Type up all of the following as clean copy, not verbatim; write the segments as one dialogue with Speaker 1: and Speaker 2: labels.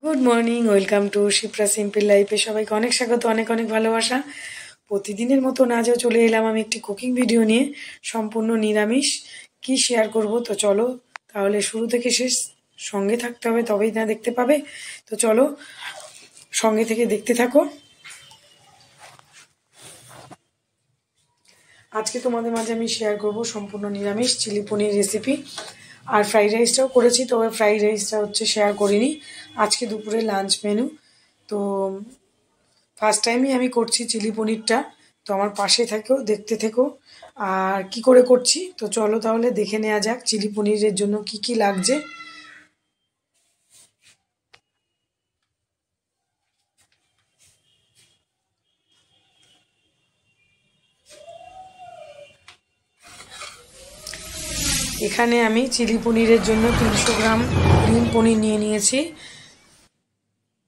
Speaker 1: Good morning, welcome to Shipra simple লাইফে সবাইকে অনেক স্বাগত, অনেক অনেক ভালোবাসা। প্রতিদিনের মতন আজও চলে এলাম আমি একটি কুকিং ভিডিও নিয়ে, সম্পূর্ণ নিরামিষ। কি শেয়ার করব, তো চলো তাহলে শুরু থেকে শেষ সঙ্গে থাকতে হবে, তবেই না দেখতে পাবে। তো চলো সঙ্গে থেকে দেখতে থাকো। আজকে তোমাদের মাঝে আমি শেয়ার করব সম্পূর্ণ নিরামিষ চিলি পনির রেসিপি। আর ফ্রাইড রাইসটাও করেছি, তবে ফ্রাইড রাইসটা শেয়ার করিনি। আজকে দুপুরে লাঞ্চ মেনু। তো ফার্স্ট টাইমই আমি করছি চিলি পনিরটা, তো আমার পাশে থেকেও দেখতে থেকো আর কি করে করছি। তো চলো তাহলে দেখে নেওয়া যাক চিলি পনিরের জন্য কি কি লাগছে। এখানে আমি চিলি পনিরের জন্য 300 গ্রাম গ্রিন পনির নিয়ে নিয়েছি,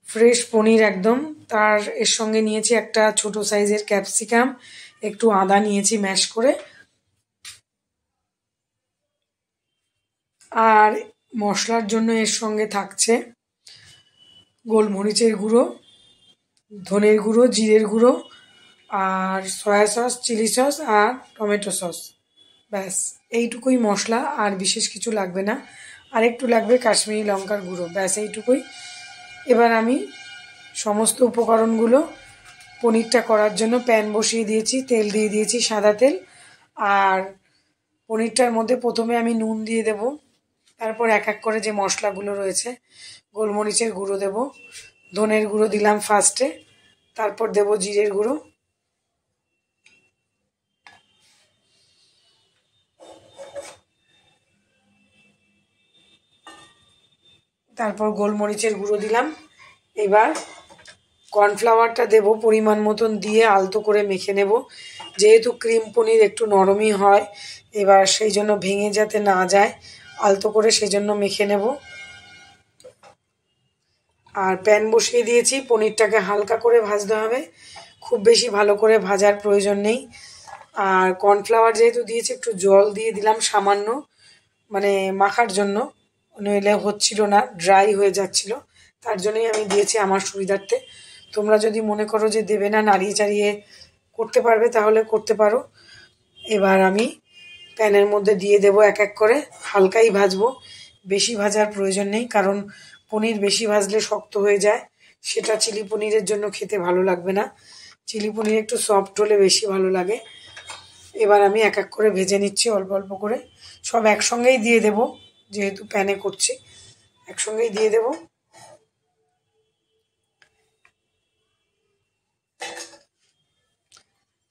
Speaker 1: ফ্রেশ পনির একদম। তার এর সঙ্গে নিয়েছি একটা ছোট সাইজের ক্যাপসিকাম, একটু আদা নিয়েছি ম্যাশ করে। আর মশলার জন্য এর সঙ্গে থাকছে গোলমরিচের গুঁড়ো, ধনের গুঁড়ো, জিরের গুঁড়ো, আর সয়া সস, চিলি সস আর টমেটো সস। ব্যাস এইটুকুই মশলা, আর বিশেষ কিছু লাগবে না। আর একটু লাগবে কাশ্মীরি লঙ্কার গুঁড়ো, ব্যাস এইটুকুই। এবার আমি সমস্ত উপকরণগুলো পনিরটা করার জন্য প্যান বসিয়ে দিয়েছি, তেল দিয়ে দিয়েছি সাদা তেল। আর পনিরটার মধ্যে প্রথমে আমি নুন দিয়ে দেব, তারপর এক এক করে যে মশলাগুলো রয়েছে, গোলমরিচের গুঁড়ো দেব, ধনের গুঁড়ো দিলাম ফার্স্টে, তারপর দেব জিরের গুঁড়ো, তারপর গোলমরিচের গুঁড়ো দিলাম। এবার কর্নফ্লাওয়ারটা দেব পরিমাণ মতন, দিয়ে আলতো করে মেখে নেব। যেহেতু ক্রিম পনির একটু নরমই হয়, এবার সেই জন্য ভেঙে যাতে না যায়, আলতো করে সেই জন্য মেখে নেব। আর প্যান বসিয়ে দিয়েছি, পনিরটাকে হালকা করে ভাজতে হবে, খুব বেশি ভালো করে ভাজার প্রয়োজন নেই। আর কর্নফ্লাওয়ার যেহেতু দিয়েছি, একটু জল দিয়ে দিলাম সামান্য, মানে মাখার জন্য, নইলে হচ্ছিল না, ড্রাই হয়ে যাচ্ছিল। তার জন্যই আমি দিয়েছি আমার সুবিধার্থে। তোমরা যদি মনে করো যে দেবে না, নাড়িয়ে চাড়িয়ে করতে পারবে, তাহলে করতে পারো। এবার আমি প্যানের মধ্যে দিয়ে দেব এক এক করে, হালকাই ভাজবো, বেশি ভাজার প্রয়োজন নেই, কারণ পনির বেশি ভাজলে শক্ত হয়ে যায়, সেটা চিলি পনিরের জন্য খেতে ভালো লাগবে না। চিলি পনির একটু সফট হলে বেশি ভালো লাগে। এবার আমি এক এক করে ভেজে নিচ্ছি অল্প অল্প করে, সব একসঙ্গেই দিয়ে দেব, যেহেতু প্যানে করছি একসঙ্গেই দিয়ে দেব।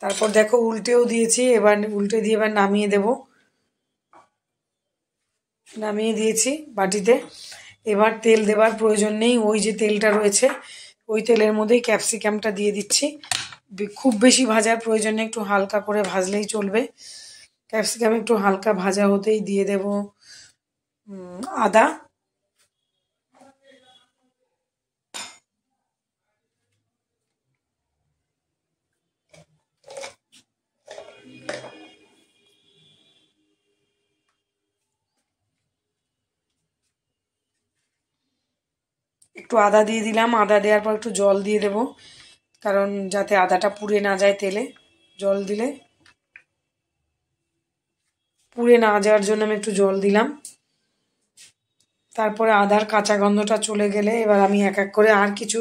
Speaker 1: তারপর দেখো উল্টেও দিয়েছি, এবার উল্টে দিয়ে এবার নামিয়ে দেব, নামিয়ে দিয়েছি বাটিতে। এবার তেল দেবার প্রয়োজন নেই, ওই যে তেলটা রয়েছে ওই তেলের মধ্যেই ক্যাপসিকামটা দিয়ে দিচ্ছি। খুব বেশি ভাজার প্রয়োজন নেই, একটু হালকা করে ভাজলেই চলবে। ক্যাপসিকাম একটু হালকা ভাজা হতেই দিয়ে দেব আদা, একটু আদা দিয়ে দিলাম। আদা দেওয়ার পর একটু জল দিয়ে দেব, কারণ যাতে আদাটা পুড়ে না যায় তেলে। জল দিলে পুড়ে না যাওয়ার জন্য আমি একটু জল দিলাম। তারপরে আদার কাঁচা গন্ধটা চলে গেলে এবার আমি এক এক করে, আর কিছু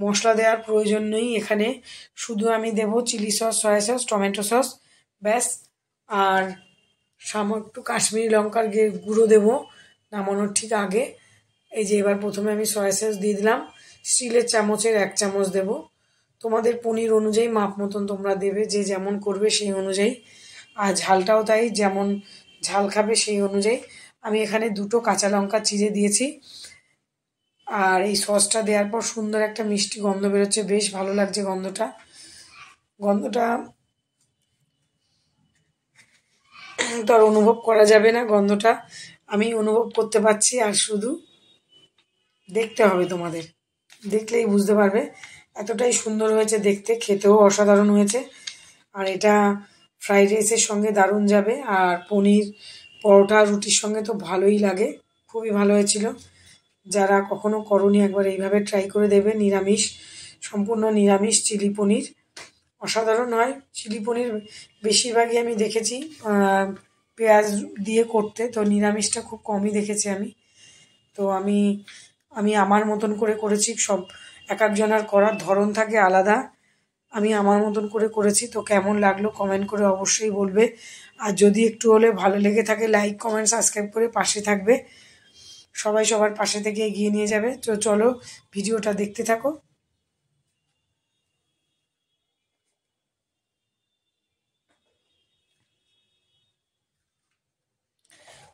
Speaker 1: মশলা দেওয়ার প্রয়োজন নেই এখানে, শুধু আমি দেব chilli sauce, soya sauce, tomato sauce, ব্যাস। আর একটু কাশ্মীরি লঙ্কার গুঁড়ো দেব নামানোর ঠিক আগে। এই যে এবার প্রথমে আমি সয়া সস দিয়ে দিলাম, স্টিলের চামচের 1 চামচ দেব। তোমাদের পনির অনুযায়ী মাপ মতন তোমরা দেবে, যে যেমন করবে সেই অনুযায়ী। আর ঝালটাও তাই, যেমন ঝাল খাবে সেই অনুযায়ী। আমি এখানে 2টো কাঁচা লঙ্কা চিড়ে দিয়েছি। আর এই সসটা দেওয়ার পর সুন্দর একটা মিষ্টি গন্ধ বেরোচ্ছে, বেশ ভালো লাগছে গন্ধটা। গন্ধটা তো আর অনুভব করা যাবে না, গন্ধটা আমি অনুভব করতে পারছি। আর শুধু দেখতে হবে, তোমাদের দেখলেই বুঝতে পারবে, এতটাই সুন্দর হয়েছে দেখতে, খেতেও অসাধারণ হয়েছে। আর এটা ফ্রাইড রাইসের সঙ্গে দারুণ যাবে, আর পনির পরোটা রুটির সঙ্গে তো ভালোই লাগে, খুবই ভালো হয়েছিল। যারা কখনো করনি একবার এইভাবে ট্রাই করে দেবে। নিরামিষ, সম্পূর্ণ নিরামিষ চিলি পনির অসাধারণ হয়। চিলি পনির বেশিরভাগই আমি দেখেছি পেঁয়াজ দিয়ে করতে, তো নিরামিষটা খুব কমই দেখেছি আমি। তো আমি আমার মতন করে করেছি। সব এক একজনের করার ধরন থাকে আলাদা, আমি আমার মতন করে করেছি। তো কেমন লাগলো কমেন্ট করে অবশ্যই বলবে। আর যদি একটু হলে ভালো লেগে থাকে লাইক কমেন্ট সাবস্ক্রাইব করে পাশে থাকবে। সবাই সবার পাশে থেকে এগিয়ে নিয়ে যাবে। তো চলো ভিডিওটা দেখতে থাকো।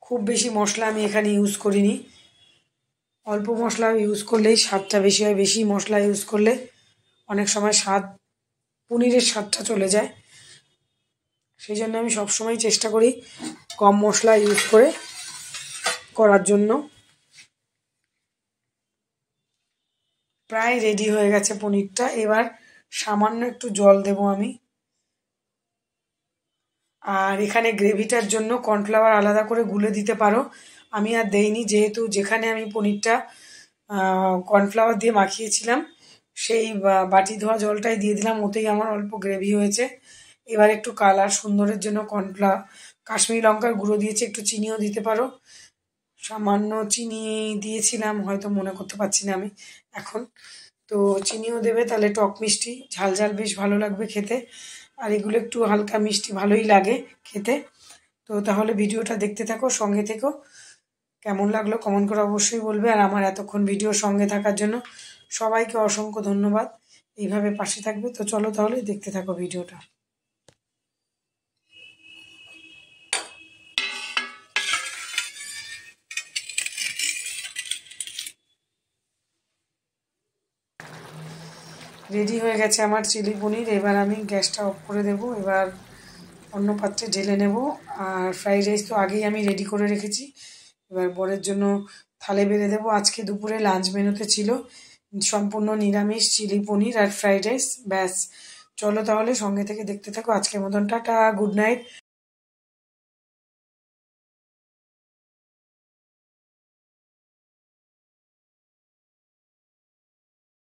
Speaker 1: খুব বেশি মশলা আমি এখানে ইউজ করিনি, অল্প মশলা ইউজ করলেই স্বাদটা বেশি হয়। বেশি মশলা ইউজ করলে অনেক সময় পনিরের স্বাদটা চলে যায়। সেই জন্য আমি সবসময় চেষ্টা করি কম মশলা ইউজ করে করার জন্য। প্রায় রেডি হয়ে গেছে পনিরটা। এবার সামান্য একটু জল দেব আমি। আর এখানে গ্রেভিটার জন্য কর্নফ্লাওয়ার আলাদা করে গুলে দিতে পারো, আমি আর দেইনি, যেহেতু যেখানে আমি পনিরটা কর্নফ্লাওয়ার দিয়ে মাখিয়েছিলাম সেই বাটি ধোয়া জলটাই দিয়ে দিলাম, ওতেই আমার অল্প গ্রেভি হয়েছে। এবার একটু কালার সুন্দরের জন্য কাশ্মীরি লঙ্কার গুঁড়ো দিয়েছি, একটু চিনিও দিতে পারো। সামান্য চিনি দিয়েছিলাম, হয়তো মনে করতে পারছি না আমি এখন। তো চিনিও দেবে, তাহলে টক মিষ্টি ঝাল ঝাল বেশ ভালো লাগবে খেতে। আর এগুলো একটু হালকা মিষ্টি ভালোই লাগে খেতে। তো তাহলে ভিডিওটা দেখতে থাকো, সঙ্গে থেকো। কেমন লাগলো কমেন্ট করে অবশ্যই বলবে। আর আমার এতক্ষণ ভিডিওর সঙ্গে থাকার জন্য সবাইকে অসংখ্য ধন্যবাদ। এইভাবে পাশে থাকবে। তো চলো তাহলে দেখতে থাকো ভিডিওটা। রেডি হয়ে গেছে আমার চিলি পনির। এবার আমি গ্যাসটা অফ করে দেব। এবার অন্য পাত্রে ঢেলে নেব। আর ফ্রাইড রাইস তো আগেই আমি রেডি করে রেখেছি, এবার বরের জন্য থালে বেড়ে দেবো। আজকে দুপুরে লাঞ্চ মেনুতে ছিল সম্পূর্ণ নিরামিষ চিলি পনির আর ফ্রাইড রাইস। ব্যাস, চলো তাহলে সঙ্গে থেকে দেখতে থাকো। আজকের মতন টাটা, গুড নাইট।